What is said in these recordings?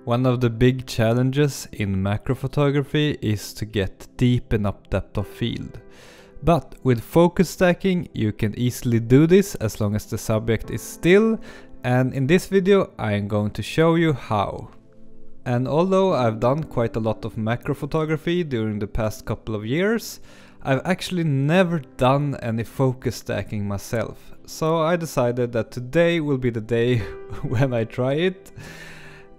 One of the big challenges in macro photography is to get deep enough depth of field. But with focus stacking you can easily do this as long as the subject is still, and in this video I am going to show you how. And although I've done quite a lot of macro photography during the past couple of years, I've actually never done any focus stacking myself. So I decided that today will be the day when I try it.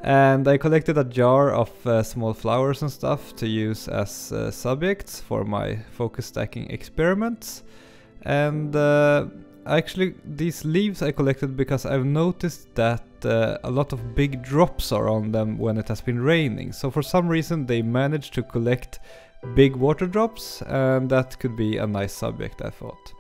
And I collected a jar of small flowers and stuff to use as subjects for my focus stacking experiments. And actually these leaves I collected because I've noticed that a lot of big drops are on them when it has been raining. So for some reason they managed to collect big water drops, and that could be a nice subject, I thought.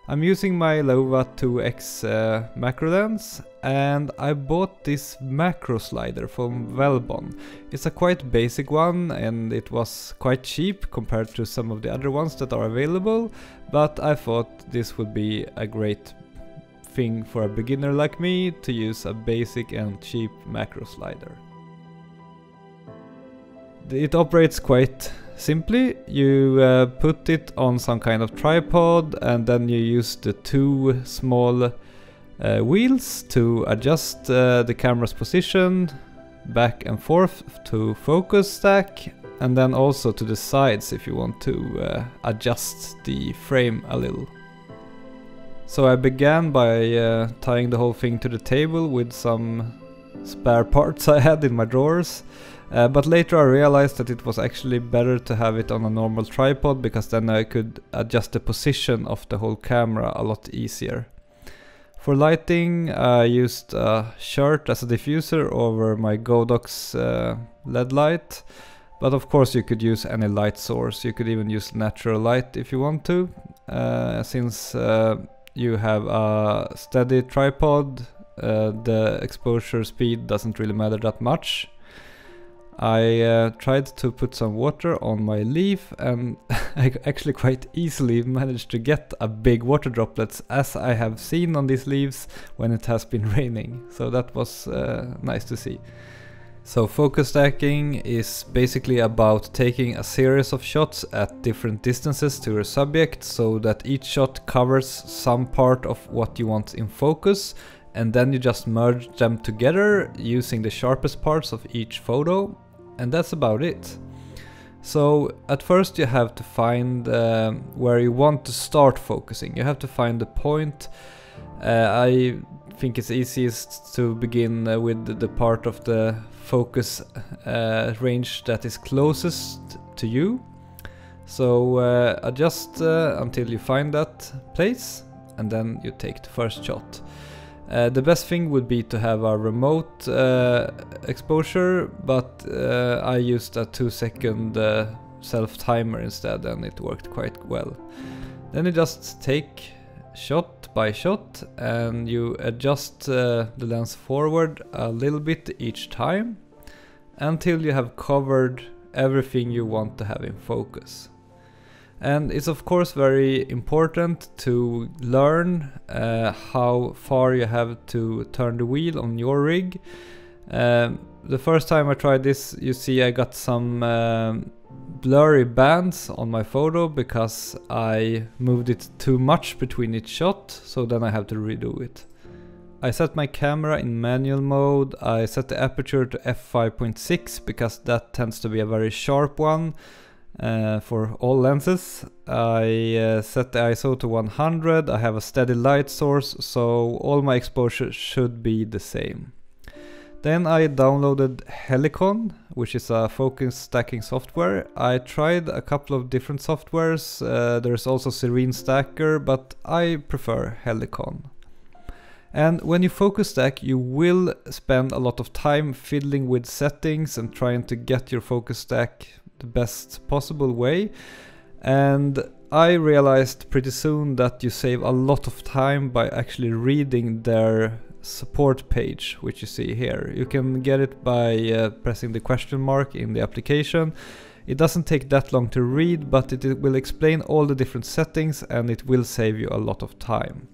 I'm using my Lova 2X macro lens, and I bought this macro slider from Widell. It's a quite basic one and it was quite cheap compared to some of the other ones that are available, but I thought this would be a great thing for a beginner like me to use a basic and cheap macro slider. It operates quite simply. You put it on some kind of tripod and then you use the two small wheels to adjust the camera's position back and forth to focus stack, and then also to the sides if you want to adjust the frame a little. So I began by tying the whole thing to the table with some spare parts I had in my drawers. But later I realized that it was actually better to have it on a normal tripod, because then I could adjust the position of the whole camera a lot easier. For lighting I used a shirt as a diffuser over my Godox LED light, but of course you could use any light source. You could even use natural light if you want to, since you have a steady tripod, the exposure speed doesn't really matter that much. I tried to put some water on my leaf, and I actually quite easily managed to get a big water droplets, as I have seen on these leaves when it has been raining. So that was nice to see. So focus stacking is basically about taking a series of shots at different distances to your subject, so that each shot covers some part of what you want in focus, and then you just merge them together using the sharpest parts of each photo. And that's about it. So at first you have to find where you want to start focusing. You have to find the point. I think it's easiest to begin with the part of the focus range that is closest to you. So adjust until you find that place, and then you take the first shot. The best thing would be to have a remote exposure, but I used a 2-second self-timer instead, and it worked quite well. Then you just take shot by shot and you adjust the lens forward a little bit each time until you have covered everything you want to have in focus. And it's of course very important to learn how far you have to turn the wheel on your rig. The first time I tried this, you see I got some blurry bands on my photo because I moved it too much between each shot, so then I have to redo it. I set my camera in manual mode. I set the aperture to f5.6 because that tends to be a very sharp one. For all lenses. I set the ISO to 100, I have a steady light source, so all my exposure should be the same. Then I downloaded Helicon, which is a focus stacking software. I tried a couple of different softwares, there's also Serene Stacker, but I prefer Helicon. And when you focus stack, you will spend a lot of time fiddling with settings and trying to get your focus stack the best possible way, and I realized pretty soon that you save a lot of time by actually reading their support page, which you see here. You can get it by pressing the question mark in the application. It doesn't take that long to read, but it will explain all the different settings and it will save you a lot of time.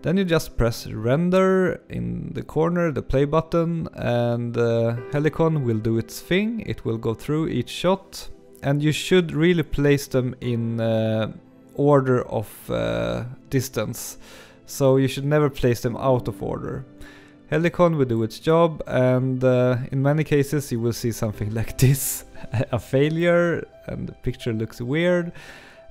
Then you just press render in the corner, the play button, and Helicon will do its thing. It will go through each shot, and you should really place them in order of distance. So you should never place them out of order. Helicon will do its job, and in many cases you will see something like this, a failure, and the picture looks weird.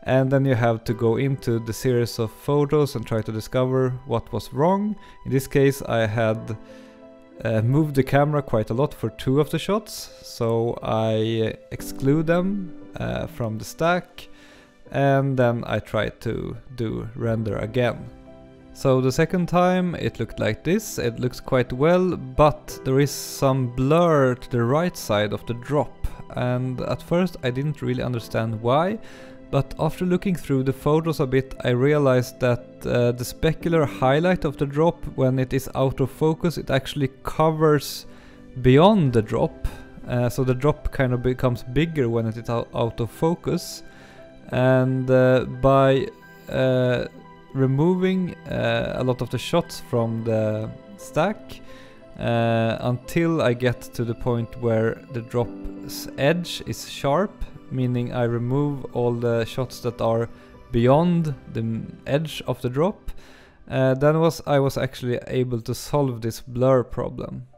And then you have to go into the series of photos and try to discover what was wrong. In this case I had moved the camera quite a lot for 2 of the shots, so I exclude them from the stack, and then I tried to do render again. So the second time it looked like this. It looks quite well, but there is some blur to the right side of the drop, and at first I didn't really understand why. But after looking through the photos a bit, I realized that the specular highlight of the drop, when it is out of focus, it actually covers beyond the drop. So the drop kind of becomes bigger when it is out of focus. And by removing a lot of the shots from the stack, until I get to the point where the drop's edge is sharp, meaning I remove all the shots that are beyond the edge of the drop, then I was actually able to solve this blur problem.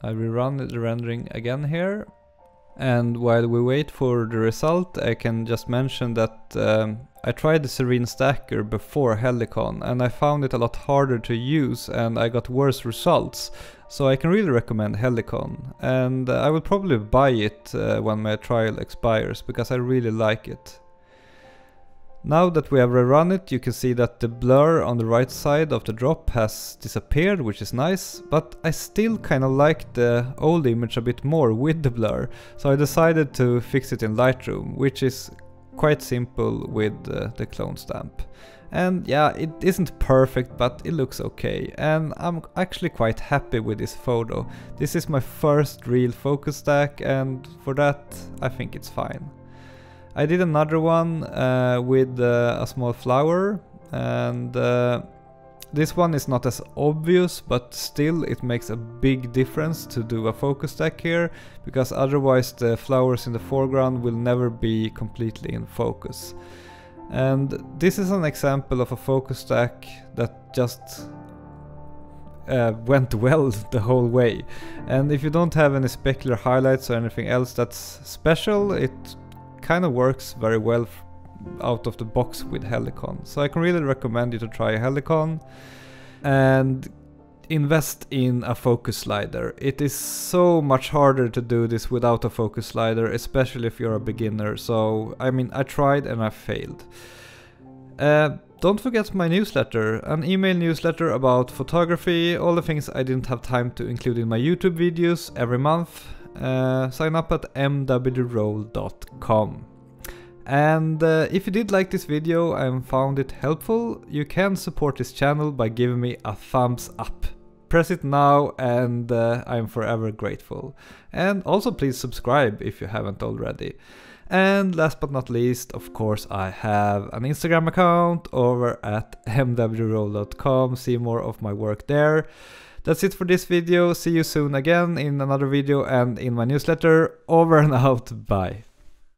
I rerun the rendering again here, and while we wait for the result, I can just mention that I tried the Serene Stacker before Helicon, and I found it a lot harder to use, and I got worse results. So I can really recommend Helicon, and I will probably buy it when my trial expires, because I really like it. Now that we have rerun it, you can see that the blur on the right side of the drop has disappeared, which is nice, but I still kind of like the old image a bit more with the blur, so I decided to fix it in Lightroom, which is quite simple with the clone stamp. And yeah, it isn't perfect, but it looks okay, and I'm actually quite happy with this photo. This is my first real focus stack, and for that I think it's fine. I did another one with a small flower, and this one is not as obvious, but still it makes a big difference to do a focus stack here, because otherwise the flowers in the foreground will never be completely in focus. And this is an example of a focus stack that just went well the whole way. And if you don't have any specular highlights or anything else that's special, it kind of works very well out of the box with Helicon. So I can really recommend you to try Helicon and invest in a focus slider. It is so much harder to do this without a focus slider, especially if you're a beginner. So I mean, I tried and I failed. Don't forget my newsletter, an email newsletter about photography, all the things I didn't have time to include in my YouTube videos every month. Sign up at mwroll.com. And if you did like this video and found it helpful, you can support this channel by giving me a thumbs up. Press it now, and I'm forever grateful. And also please subscribe if you haven't already. And last but not least, of course, I have an Instagram account over at mwroll.com. See more of my work there. That's it for this video. See you soon again in another video and in my newsletter. Over and out. Bye.